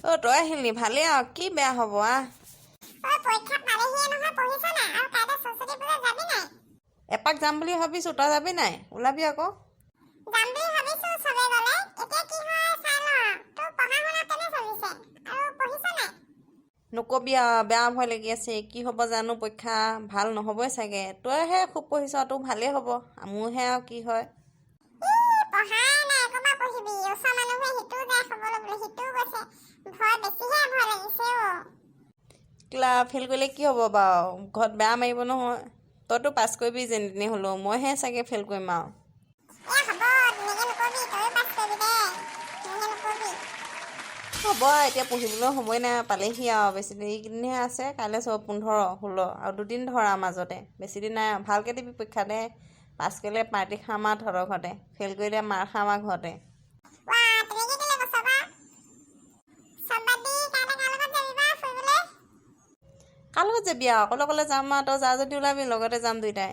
অ তই আহিলি ভালেই আৰু কি বেয়া হ'ব এপাক যাম বুলি ভাবিছো তই যাবি নাই ওলাবি আকৌ নকবি আৰু বেয়া ভয় লাগি আছে কি হ'ব জানো পৰীক্ষা ভাল নহ'বই চাগে তইহে খুব পঢ়িছ তোৰ ভালেই হ'ব মোৰহে আৰু কি হয় ফেইল কৰিলে কি হ'ব বাৰু ঘৰত বেয়া মাৰিব নহয় তইতো পাছ কৰিবি যেনে তেনে হ'লেও মইহে চাগে ফেইল কৰিম আৰু হ'ব এতিয়া পঢ়িবলৈ সময় নাই পালেহি আৰু বেছি দেৰি এইকেইদিনহে আছে কাইলৈ 15, 16 আৰু দুদিন ধৰা মাজতে বেছিদিন নাই ভালকৈ দিবি পৰীক্ষা দে পাছ কৰিলে পাৰ্টি খাম আৰু তহঁতৰ ঘৰতে ফেইল কৰিলে মাৰ খাম আৰু ঘৰতে কাৰ লগত যাবি আৰু অকলে অকলে যাম আৰু তই যা যদি ওলাবি লগতে যাম দুইটাই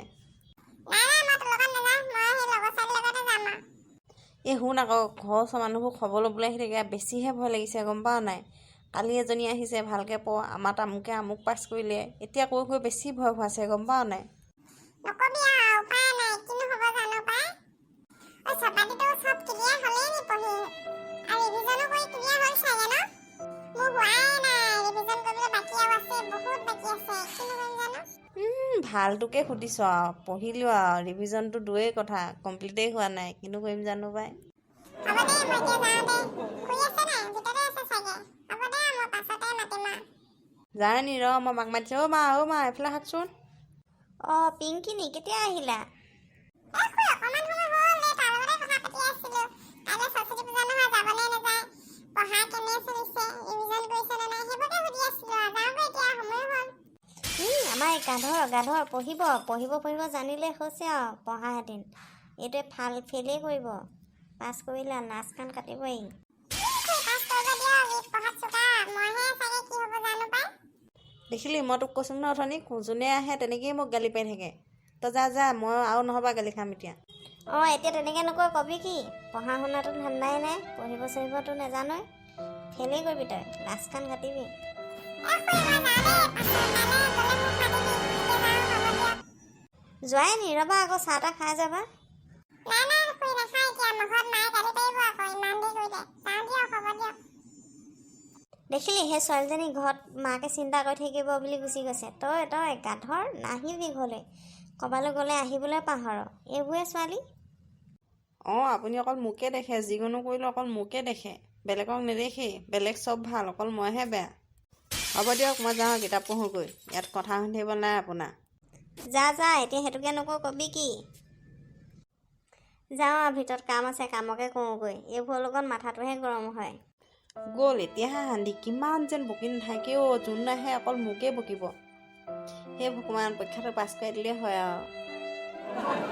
এই শুন আকৌ ঘৰৰ ওচৰৰ মানুহবোৰ খবৰ ল'বলৈ আহি থাকে বেছিহে ভয় লাগিছে গম পাৱ নাই কালি এজনী আহিছে ভালকৈ পঢ় আমাৰ তামুকে আমুক পাছ কৰিলে এতিয়া কৈ কৈ বেছি ভয় খুৱাইছে গম পাৱ নাই ভালটোকে সুধিছোঁ আৰু পঢ়িলোঁ আৰু ৰিভিজনটো দূৰেই কথা কমপ্লিটেই হোৱা নাই কিন্তু কৰিম জানো পাই যায় নি ৰ মই মাক মাতিছোঁ অ' মা এইফালে শাকচোন অঁ পিংকিনি কেতিয়া আহিলা আমাৰ গাধৰ পঢ়িব জানিলে হৈছে আৰু পঢ়াহেঁতেন এইটোৱে ফেইলেই কৰিব পাছ কৰিলে নাচ কাণ কাটিবই দেখিলি মই তোক কৈছোঁ ন অথনি যোনে আহে তেনেকেই মোক গালি পাৰি থাকে তই যা মই আৰু নহ'বা গালি খাম এতিয়া অঁ এতিয়া তেনেকৈ নকয় কবি কি পঢ়া শুনাটো ধান্দাই নাই পঢ়িবতো নাজানই ফেইলেই কৰিবি তই নাচ কাণ কাটিবি যোৱাই নি ৰ'বা আকৌ চাহ তাহ খাই যাবা দেখিলি সেই ছোৱালীজনী ঘৰত মাকে চিন্তা কৰি থাকিব বুলি গুচি গৈছে তই গাধৰ নাহিবি ঘৰলৈ ক'ৰবালৈ গ'লে আহিবলৈ পাহৰ এইবোৰে ছোৱালী অঁ আপুনি অকল মোকে দেখে যিকোনো কৰিলেও অকল মোকে দেখে বেলেগক নেদেখেই বেলেগ চব ভাল অকল মইহে বেয়া হ'ব দিয়ক মই যাওঁ কিতাপ পঢ়োঁগৈ ইয়াত কথা শুনি থাকিব নাই আপোনাৰ যা এতিয়া সেইটোকে নকওঁ কবি কি যাওঁ আৰু ভিতৰত কাম আছে কামকে কৰোঁগৈ এইবোৰৰ লগত মাথাটোহে গৰম হয় গ'ল এতিয়াহে শান্তি কিমান যেন বকি নাথাকেও যোন নাহে অকল মোকেই বকিব সেই ভগৱান পৰীক্ষাটো পাছ কৰাই দিলেই হয় আৰু